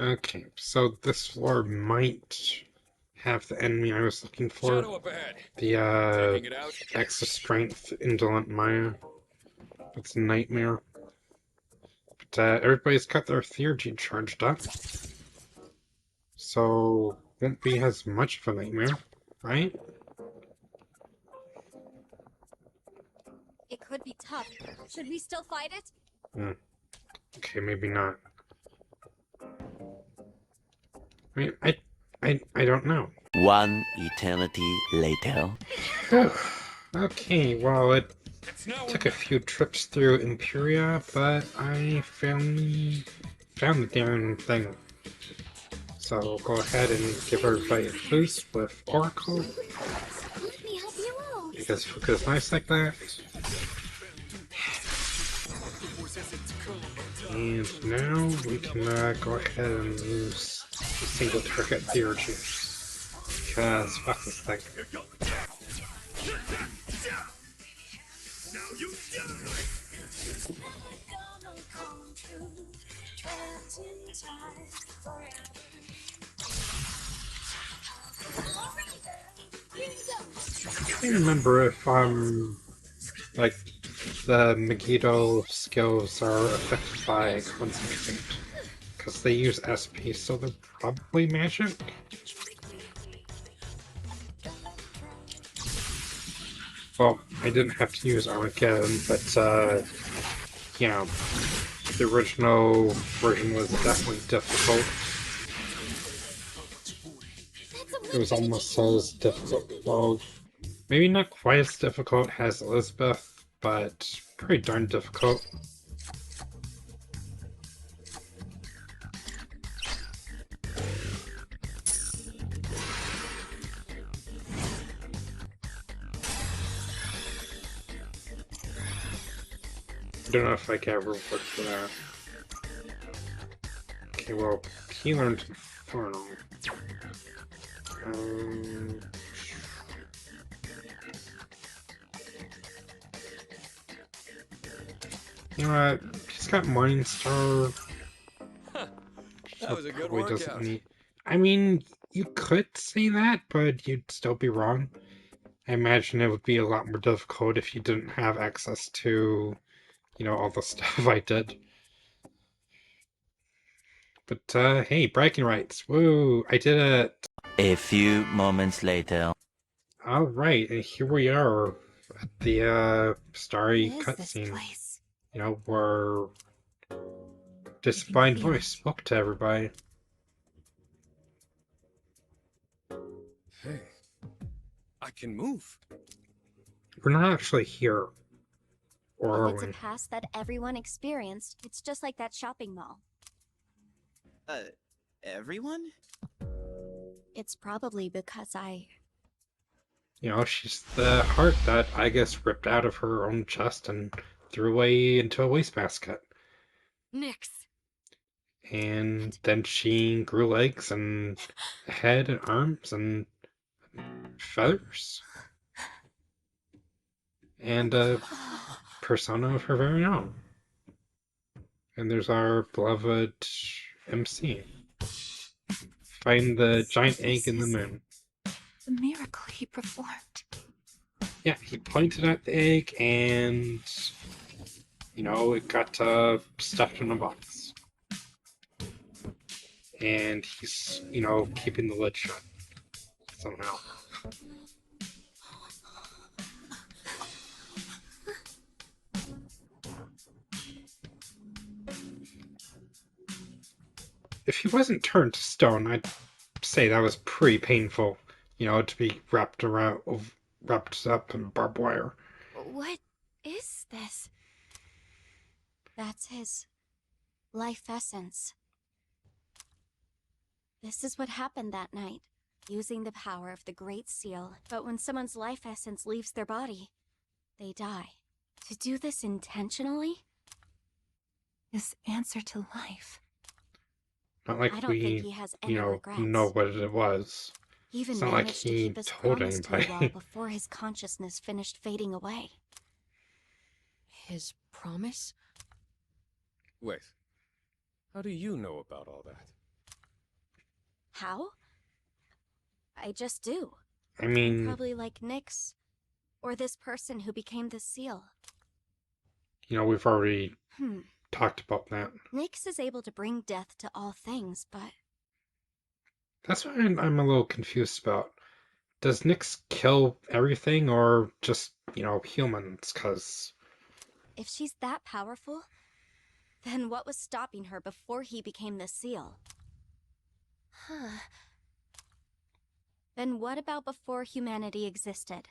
Okay, so this floor might have the enemy I was looking for. Shadow up ahead. The, Taking it out. extra strength indolent Maya. It's a nightmare. But, everybody's got their theurgy charged up. So, won't be as much of a nightmare, right? It could be tough. Should we still fight it? Hmm. Okay, maybe not. I mean, I don't know. One eternity later. Okay, well, it It's now or took a never. few trips through Imperia, but I finally found the damn thing. So we'll go ahead and give everybody a boost with Oracle, Let me help you out. because Fuka's nice like that. And now we can go ahead and use the single target theurgy. Because fuck this thing. I can't remember if like the Megiddo skills are affected by concentrate. Because they use SP, so they're probably magic? Well, I didn't have to use Armageddon, but, yeah, the original version was definitely difficult. It was almost as difficult. Well, maybe not quite as difficult as Elizabeth, but pretty darn difficult. I don't know if I can ever work for that. Okay, well, he learned Infernal. Um, you know what? He's got Morningstar. That was a good Probably doesn't workout. need. I mean, you could say that, but you'd still be wrong. I imagine it would be a lot more difficult if you didn't have access to, all the stuff I did. But, hey, bragging rights. Woo! I did it! A few moments later. Alright, and here we are at the, starry What is this cutscene. place? Where Disembodied feel Voice spoke to everybody. Hey, I can move. We're not actually here. Or If are it's a we? past that everyone experienced, it's just like that shopping mall. Uh, everyone? It's probably because She's the heart that I guess ripped out of her own chest and threw away into a wastebasket. Nix. And then she grew legs and a head and arms and feathers. And a persona of her very own. And there's our beloved MC. Find the giant egg in the moon. The miracle he performed. Yeah, he pointed at the egg and, it got stuffed in a box. And he's, keeping the lid shut somehow. If he wasn't turned to stone, I'd say that was pretty painful, to be wrapped up in barbed wire. What is this? That's his life essence. This is what happened that night, using the power of the Great Seal. But when someone's life essence leaves their body, they die. To do this intentionally? This answer to life. Not I like don't think we, he has any regrets. know what it was. He even It's not like managed to he keep his told promise to you all anybody. before his consciousness finished fading away. His promise? Wait. How do you know about all that? how? I just do. I mean, Probably like Nyx, or this person who became the seal. you know, we've already Hmm. talked about that. Nyx is able to bring death to all things, but That's what I'm a little confused about. Does Nyx kill everything or just, you know, humans? Because if she's that powerful, then what was stopping her before he became the seal? Huh. Then what about before humanity existed?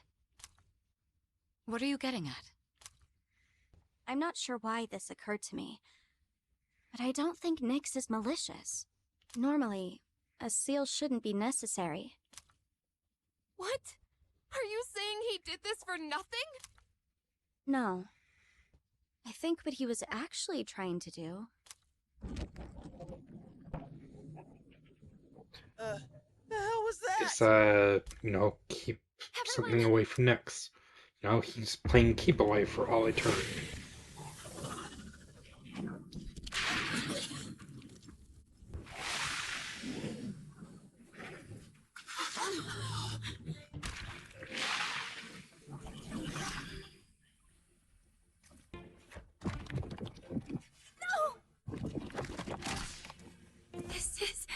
What are you getting at? I'm not sure why this occurred to me, but I don't think Nyx is malicious. Normally, a seal shouldn't be necessary. What? Are you saying he did this for nothing? No. I think what he was actually trying to do... The hell was that? is, you know, keep something away from Nyx. You know, he's playing keep away for all eternity. This is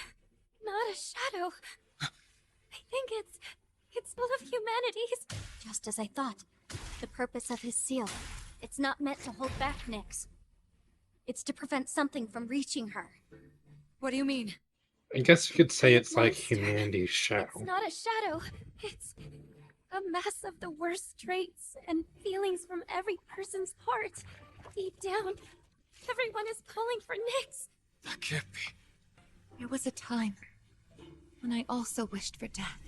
not a shadow. I think it's full of humanities. Just as I thought. The purpose of his seal. It's not meant to hold back Nyx. It's to prevent something from reaching her. What do you mean? I guess you could say it's like Monster. humanity's shadow. It's not a shadow. It's a mass of the worst traits and feelings from every person's heart. Deep down, everyone is pulling for Nyx. That can't be. There was a time when I also wished for death.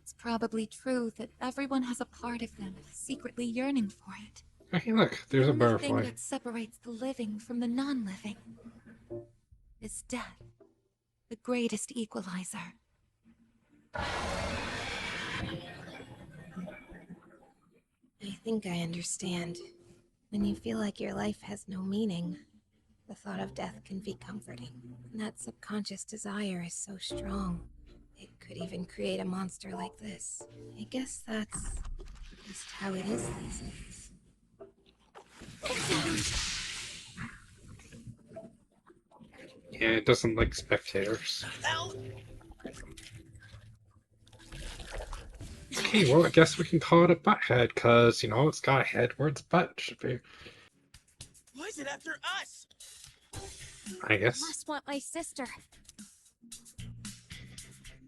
It's probably true that everyone has a part of them secretly yearning for it. Hey, look, there's a The only thing butterfly. that separates the living from the non-living is death, the greatest equalizer. I think I understand. When you feel like your life has no meaning, the thought of death can be comforting. And that subconscious desire is so strong, it could even create a monster like this. I guess that's just how it is these days. Yeah, it doesn't like spectators. Hell! Okay, well, I guess we can call it a butt head, because, you know, it's got a head where its butt should be. Why is it after us? I guess. Must want my sister.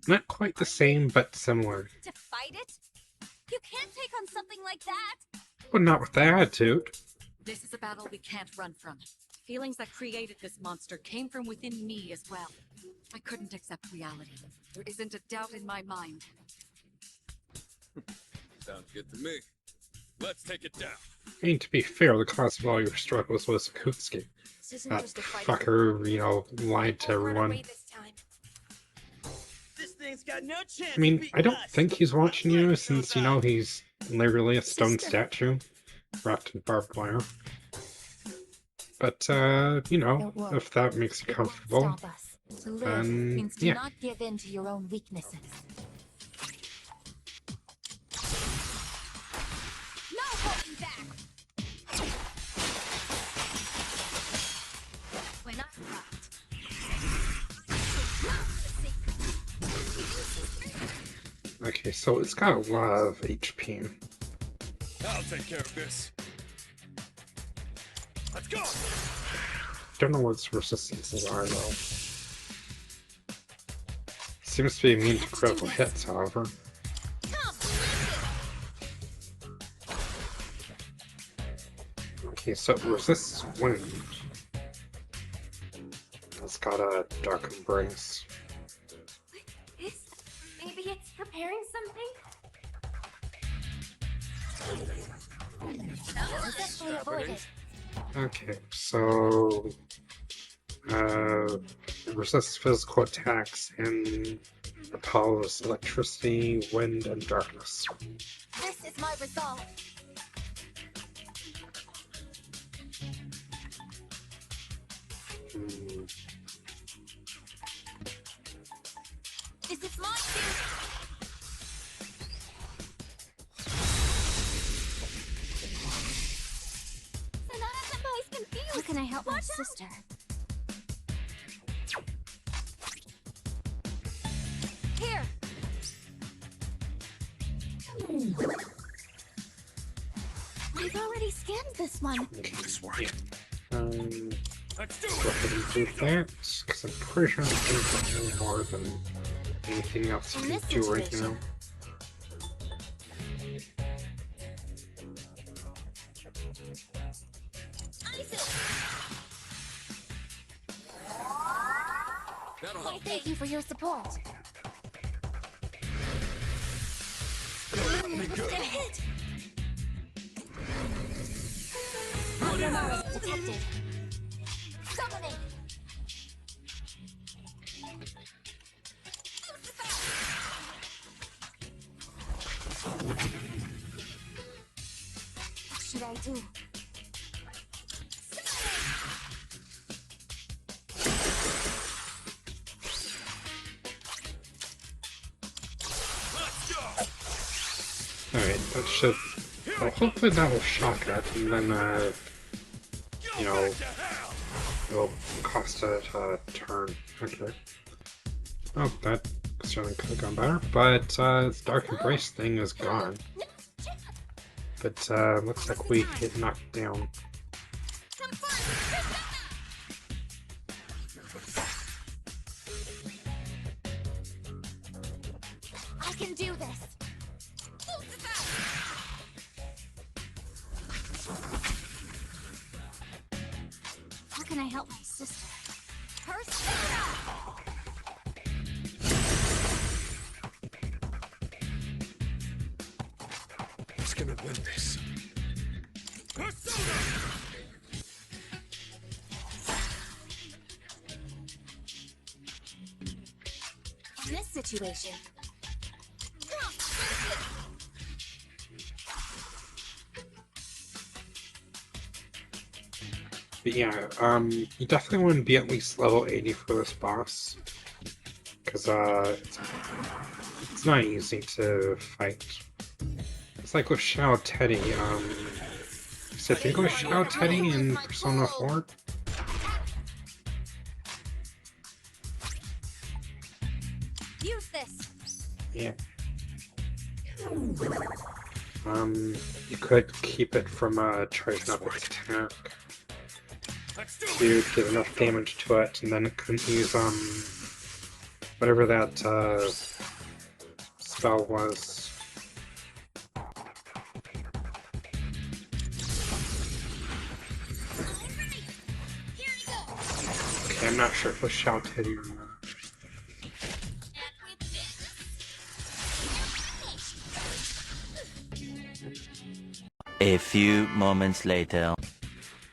Not quite the same, but similar. To fight it? You can't take on something like that! But not with the attitude. This is a battle we can't run from. Feelings that created this monster came from within me as well. I couldn't accept reality. There isn't a doubt in my mind. Sounds good to me. Let's take it down. I mean, to be fair, the cause of all your struggles was Akutsuki. This isn't That just a fight. fucker, you know, lied to I'll run everyone. away this time. This thing's got no chance. I mean, of beating I don't us. think he's watching I'd you, like to since, know you know, that. he's literally a stone Sister. statue wrapped in barbed wire. But, you know, It won't. if that makes you It won't comfortable, stop us. To live then, means to yeah. not give in to your own weaknesses. No holding back! When I left. Okay, so it's got a lot of HP. I'll take care of this. Let's go! Don't know what its resistances are, though. Seems to be immune to critical hits, however. Okay, so it resists wind. It's got a dark embrace. Maybe it's preparing something? Successfully avoided. Okay, so it resists physical attacks and repels electricity, wind, and darkness. This is my resolve. Hmm. Guess it's mine too. How can I help my sister? Here. I've already scanned this one. Yeah. Let's do Go ahead and do that, because I'm pretty sure there's nothing more than anything else you In can this do right situation. now. That'll Why, help. thank you for your support. Get hit! Abnormality detected. Summoning! What should I do? Alright, that should... Well, hopefully that will shock it, and then, you know, it'll cost it a turn. Okay. Oh, that certainly could have gone better, but, its Dark Embrace thing is gone. But, looks like we get knocked down. I can do this! How can I help my sister? Persona! Who's gonna win this? Persona! In this situation. But yeah, you definitely want to be at least level 80 for this boss. Because, it's not easy to fight. It's like with Shao Teddy, so if you go with Shao Teddy in Persona 4, Use this! yeah. You could keep it from, charging up its attack Let's do to get enough damage to it, and then it couldn't use, whatever that, spell was. Okay, I'm not sure if it was Shao Teddy or not. A few moments later.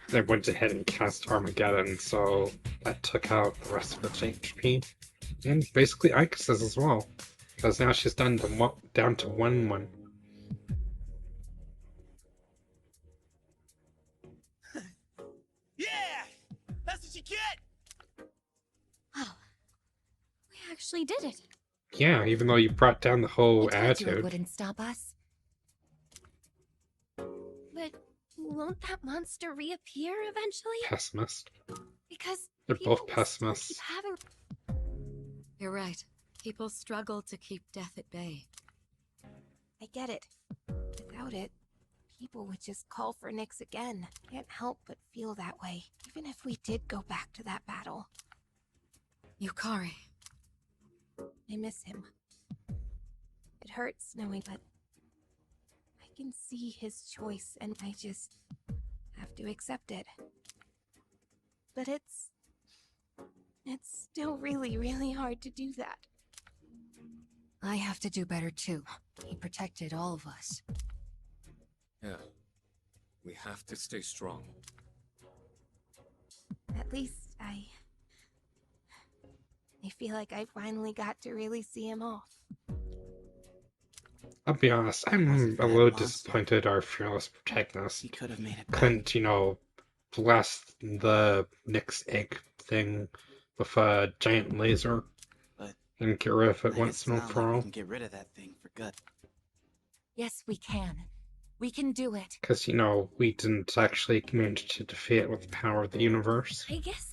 They went ahead and cast Armageddon, so that took out the rest of its HP. And basically Ike's as well, because now she's down to 1-1. Yeah! That's what you get! Wow. We actually did it. Yeah, even though you brought down the whole I told you it attitude. wouldn't stop us. But won't that monster reappear eventually? Pessimist. Because They're people both will still pessimists. keep having. You're right. People struggle to keep death at bay. I get it. Without it, people would just call for Nyx again. Can't help but feel that way, even if we did go back to that battle. Yukari. I miss him. It hurts knowing, but I can see his choice and I just have to accept it. But it's still really, really hard to do that. I have to do better too. He protected all of us. Yeah. We have to stay strong. At least I feel like I finally got to really see him off. I'll be honest, I'm a little disappointed our fearless protagonist He could have made it. couldn't, you know, blast the Nyx egg thing with a giant laser. But and get rid of it I once guess and it's not for like we all. can get rid of that thing for good. Yes, we can. We can do it. Because, we didn't actually manage to defeat it with the power of the universe, I guess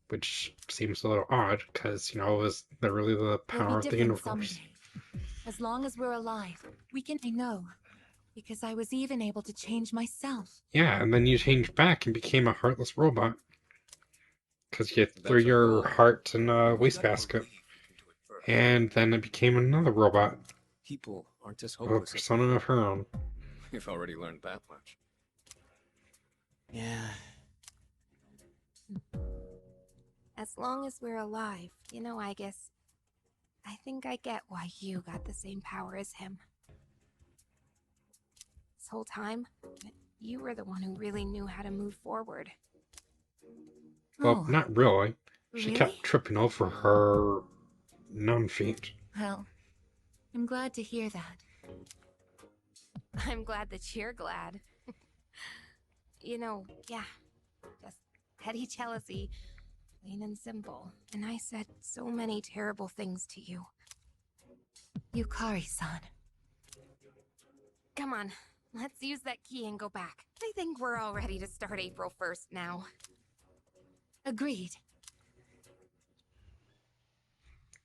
which seems a little odd, because, it was literally the we'll power be of the different universe. someday. As long as we're alive, we can. I know. Because I was even able to change myself. Yeah, and then you changed back and became a heartless robot. Because you threw That's a your fault. heart in a We wastebasket. gotta believe you can do it first. And then it became another robot, People aren't as with a hopeless as persona of her own. we've already learned that much. Yeah. As long as we're alive, I guess. I think I get why you got the same power as him. This whole time, you were the one who really knew how to move forward. Well, Oh, not really. She really? kept tripping over her numb feet. Well, I'm glad to hear that. I'm glad that you're glad. Yeah. Just petty jealousy. Plain and simple. And I said so many terrible things to you. Yukari-san. Come on, let's use that key and go back. I think we're all ready to start April 1st now. Agreed.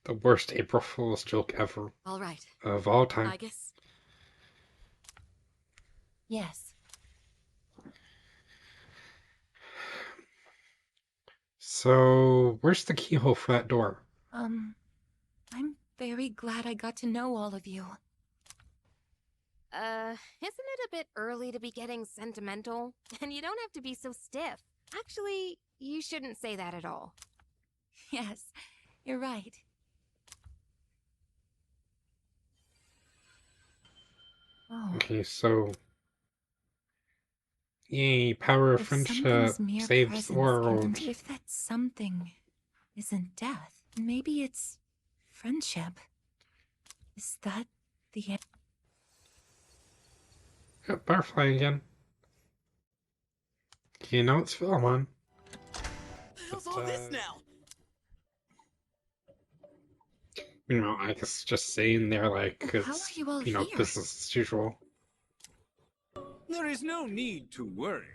The worst April Fool's joke ever. All right. Of all time. I guess. Yes. So, where's the keyhole for that door? I'm very glad I got to know all of you. Isn't it a bit early to be getting sentimental? And you don't have to be so stiff. Actually, you shouldn't say that at all. Yes, you're right. Oh, Okay, so... Yay, power of if friendship something's mere saves presence the world. and if that something isn't death, maybe it's friendship. Is that the end? Yep, Butterfly again. It's Philemon. What the hell's all this now? I guess just saying there like How it's, are you all here? business as usual. There is no need to worry.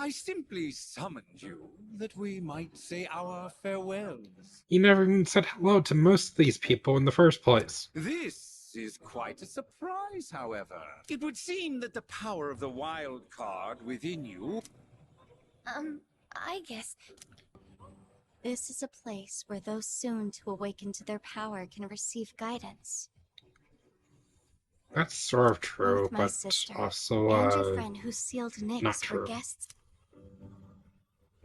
I simply summoned you that we might say our farewells. You never even said hello to most of these people in the first place. This is quite a surprise, however. It would seem that the power of the wild card within you... I guess. This is a place where those soon to awaken to their power can receive guidance. That's sort of true, Both my but sister also, and your friend who sealed not Nyx were true. guests.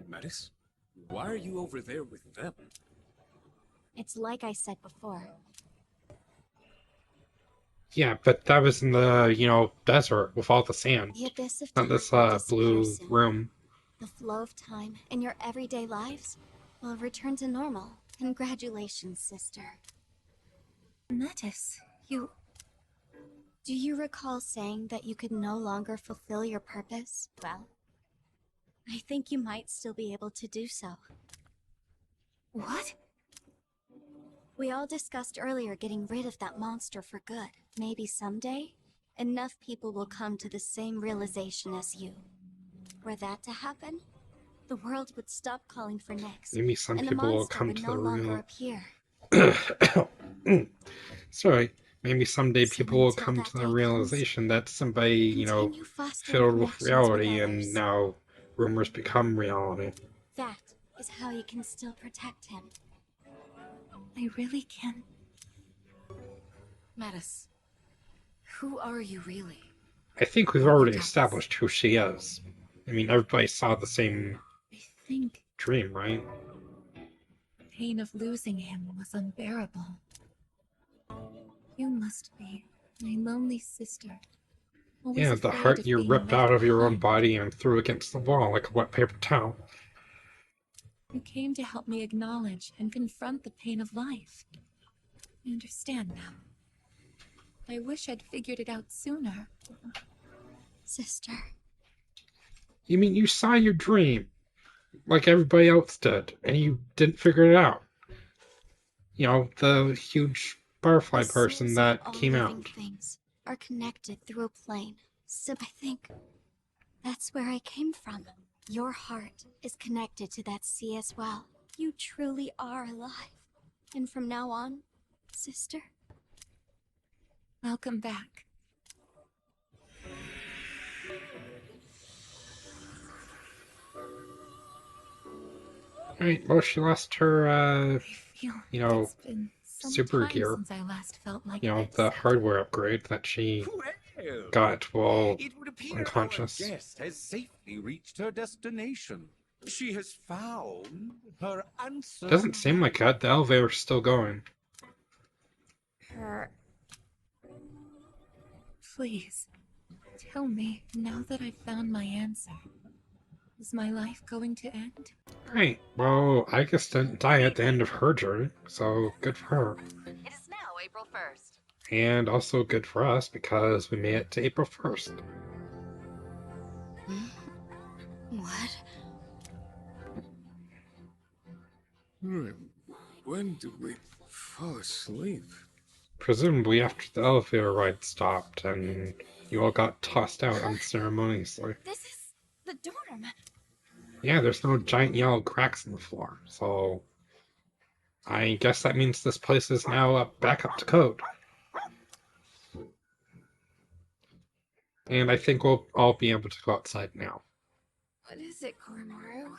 Mattis? Why are you over there with them? It's like I said before. Yeah, but that was in the, desert with all the sand. The abyss of Not time this, will disappear blue soon. room. The flow of time in your everyday lives will return to normal. Congratulations, sister. Mattis, you... Do you recall saying that you could no longer fulfill your purpose? Well, I think you might still be able to do so. What? We all discussed earlier getting rid of that monster for good. Maybe someday, enough people will come to the same realization as you. Were that to happen, the world would stop calling for Nyx, Maybe some and the people will monster come would to no the longer real... appear. Sorry. Maybe someday So people will until come that to the day comes, realization that somebody, Continue fostering filled with connections reality, with and others. now rumors become reality. That is how you can still protect him. I really can't... Mattis. Who are you really? I think we've already established who she is. I mean, everybody saw the same I think dream, right? the pain of losing him was unbearable. You must be my lonely sister. Always Yeah, the afraid heart of you being ripped left out of your own behind. body and threw against the wall like a wet paper towel. You came to help me acknowledge and confront the pain of life. I understand now. I wish I'd figured it out sooner. Sister. You mean you saw your dream, like everybody else did, and you didn't figure it out? You know, the huge butterfly The person souls that of all came living out. things are connected through a plane. So I think that's where I came from. Your heart is connected to that sea as well. You truly are alive. And from now on, sister, Welcome back. Right, well, she lost her, I feel you know, it's been some super time gear. since I last felt like You know, this. the hardware upgrade that she Well, got while it would appear unconscious. our guest has safely reached her destination. She has found her answer. Doesn't seem like that. The elevator's still going. Please, tell me, now that I've found my answer, is my life going to end? Right, well, I guess didn't die at the end of her journey, so good for her. It is now April 1st. And also good for us, because we made it to April 1st. what? When did we fall asleep? Presumably after the elevator ride stopped, and you all got tossed out unceremoniously. This is the dorm. Yeah, there's no giant yellow cracks in the floor, so I guess that means this place is now back up to code. And I think we'll all be able to go outside now. What is it, Koromaru?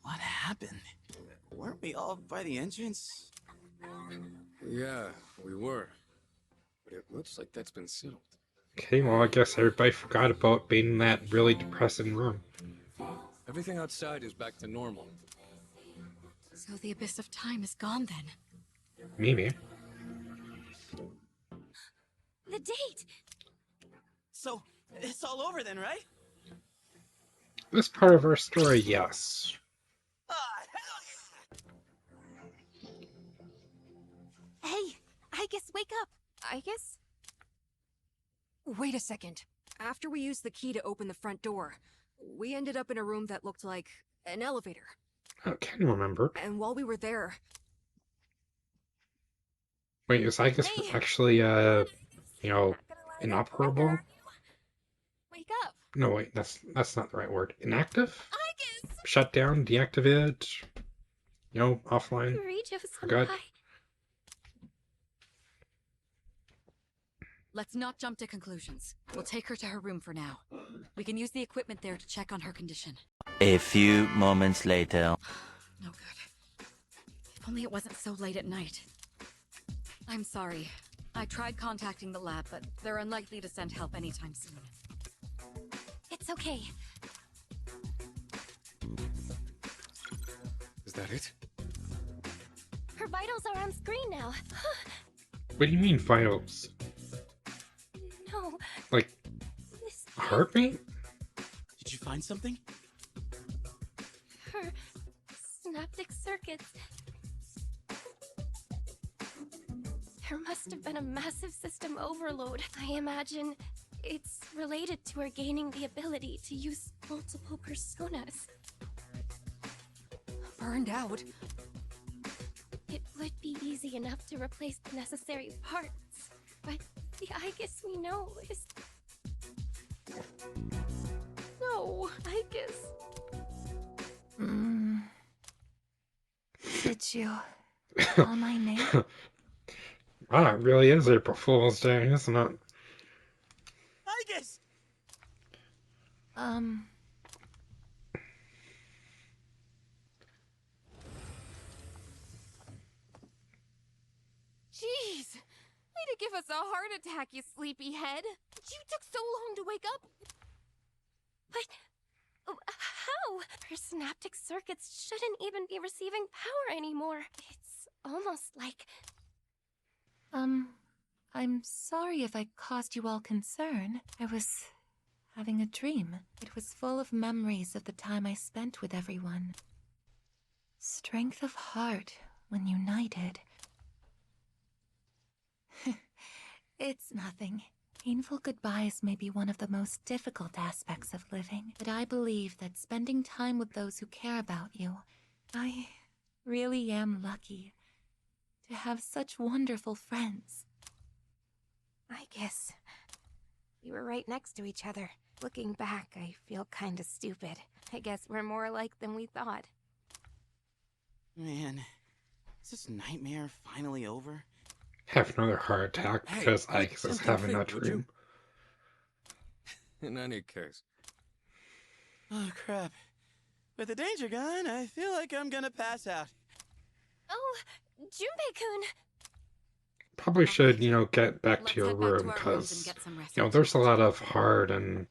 What happened? Weren't we all by the entrance? Yeah, we were. But it looks like that's been settled. Okay, well, I guess everybody forgot about being in that really depressing room. Everything outside is back to normal. So the abyss of time is gone then. Maybe. The date! So, it's all over then, right? This part of our story, yes. Ah, hell yeah! Hey, Aigis, wake up! Aigis? Wait a second. After we used the key to open the front door, we ended up in a room that looked like an elevator. I can remember. And while we were there, Wait, is I guess Hey! actually, you know, Not gonna let it inoperable? are you? Wake up! No, wait, that's not the right word. Inactive? Aigis! Shut down, deactivate, you know, offline. Regis Forgot. let's not jump to conclusions. We'll take her to her room for now. We can use the equipment there to check on her condition. A few moments later. No good. If only it wasn't so late at night. I'm sorry. I tried contacting the lab, but they're unlikely to send help anytime soon. It's okay. Is that it? Her vitals are on screen now. What do you mean vitals? No, Like, this heartbeat? Did you find something? her synaptic circuits. There must have been a massive system overload. I imagine it's related to her gaining the ability to use multiple personas. Burned out? It would be easy enough to replace the necessary parts, but the Aegis we know is... No, Aegis. Did you call my name? Wow, it really is April Fool's Day, isn't it? I guess. Jeez! Way to give us a heart attack, you sleepyhead! You took so long to wake up! But... how? Her synaptic circuits shouldn't even be receiving power anymore. It's almost like... I'm sorry if I caused you all concern. I was having a dream. It was full of memories of the time I spent with everyone. Strength of heart when united. It's nothing. Painful goodbyes may be one of the most difficult aspects of living, but I believe that spending time with those who care about you I really am lucky to have such wonderful friends. I guess we were right next to each other. Looking back, I feel kinda stupid. I guess we're more alike than we thought. Man, is this nightmare finally over? Have another heart attack Hey, because quit Ike's is tempting having a fate, would you? dream. In any case, Oh, crap. With the danger gun, I feel like I'm gonna pass out. Oh, Junpei-kun! Probably should, get back Let's to your head back room to our rooms and because, get some rest. there's a lot of hard and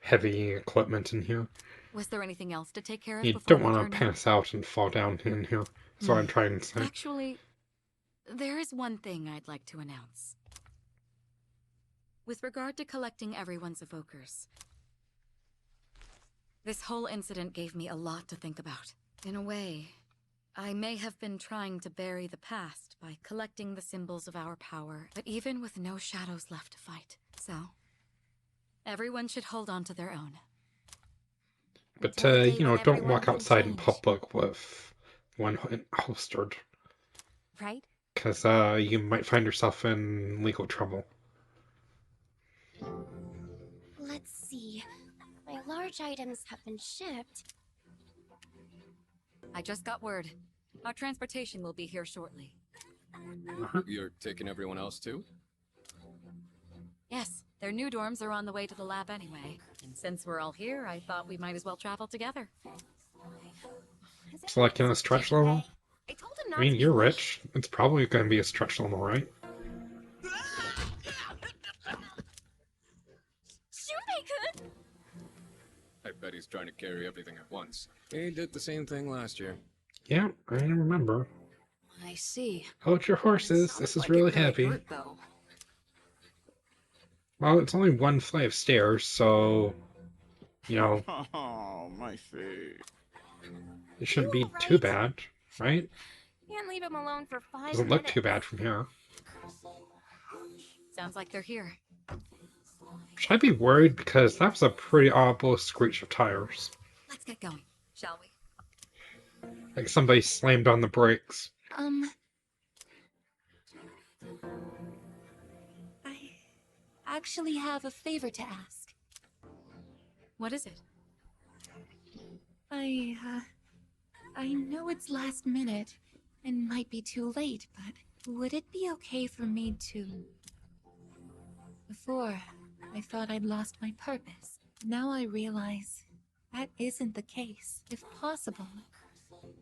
heavy equipment in here. Was there anything else to take care of You before don't we want turn to in? pass out and fall down in here. That's what I'm trying to say. Actually, there is one thing I'd like to announce. With regard to collecting everyone's evokers, this whole incident gave me a lot to think about. In a way, I may have been trying to bury the past by collecting the symbols of our power, but even with no shadows left to fight. So, everyone should hold on to their own. But, Until the day when don't everyone walk can outside in change. public with one holstered. Right? Because, you might find yourself in legal trouble. Let's see. My large items have been shipped. I just got word. Our transportation will be here shortly. you're taking everyone else too? Yes, their new dorms are on the way to the lab anyway. And since we're all here, I thought we might as well travel together. So, like, in a stretch level? I told him not I mean, to be you're late. rich. It's probably going to be a stretch level, right? Junpei-kun! I bet he's trying to carry everything at once. He did the same thing last year. Yeah, I remember. I see. Hold your horses. This is really heavy. Though. Well, it's only one flight of stairs, so, Oh, my feet. it shouldn't be You too alright? bad, right? Can't leave him alone for 5 Doesn't minutes. look too bad from here. Sounds like they're here. Should I be worried? Because that was a pretty audible screech of tires. Let's get going, shall we? Like somebody slammed on the brakes. I actually have a favor to ask. What is it? I know it's last minute and might be too late, but would it be okay for me to... Before, I thought I'd lost my purpose. Now I realize that isn't the case. If possible,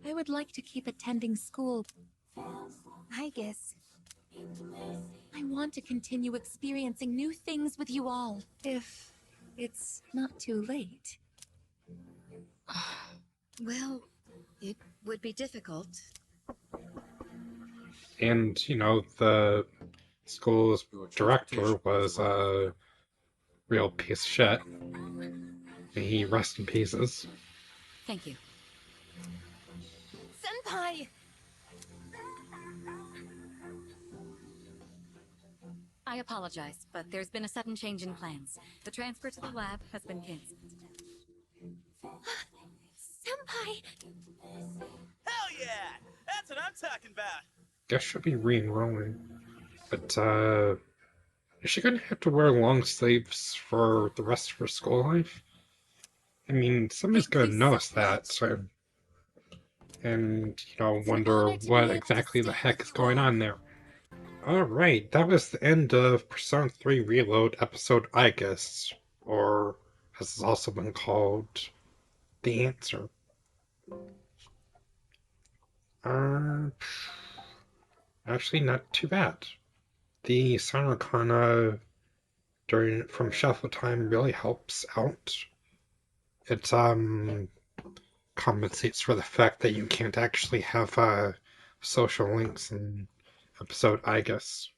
I would like to keep attending school. I guess. I want to continue experiencing new things with you all, if it's not too late. Well, it would be difficult. And, the school's director was a real piece of shit. May he rest in pieces. Thank you. Senpai! I apologize, but there's been a sudden change in plans. The transfer to the lab has been cancelled. Senpai! Hell yeah! That's what I'm talking about! Guess she'll be re-enrolling. But, is she gonna have to wear long sleeves for the rest of her school life? I mean, somebody's Thank gonna you notice so that, much. so... And, an wonder honor to be what able to exactly the stay heck with is you going all. on there. Alright, that was the end of Persona 3 Reload episode I guess, or as it's also been called, The Answer. Actually not too bad. The Sanokana from shuffle time really helps out. It compensates for the fact that you can't actually have social links in episode I guess.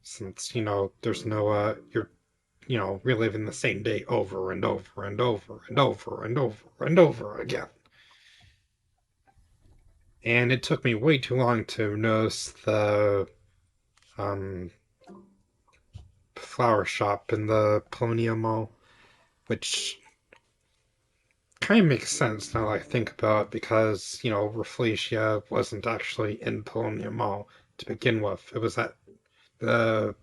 Since, there's no you're reliving the same day over and over and over and over and over and over again. And it took me way too long to notice the flower shop in the Polonia Mall, which kind of makes sense now that I think about it, because, you know, Rafflesia wasn't actually in Polonium Mall to begin with. It was at the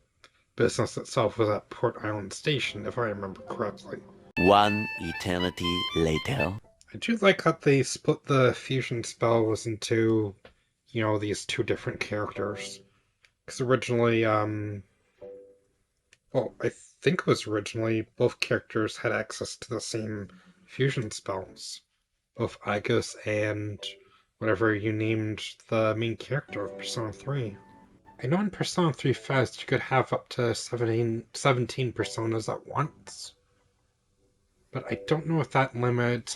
business itself was at Port Island Station, if I remember correctly. One eternity later. I do like that they split the fusion spells into, you know, these two different characters. Because originally, well, I think it was originally both characters had access to the same fusion spells. Both Agus and whatever you named the main character of Persona 3. I know in Persona 3 Fest you could have up to 17 personas at once. But I don't know if that limit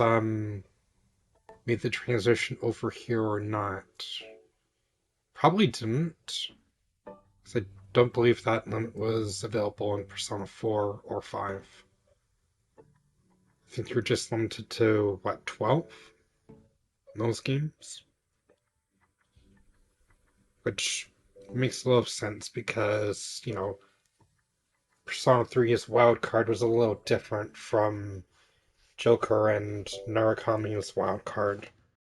made the transition over here or not. Probably didn't, because I don't believe that limit was available in Persona 4 or 5. I think you're just limited to, what, 12? In those games? Which makes a lot of sense because, you know, Persona 3's wildcard was a little different from Joker and Narukami's wildcard.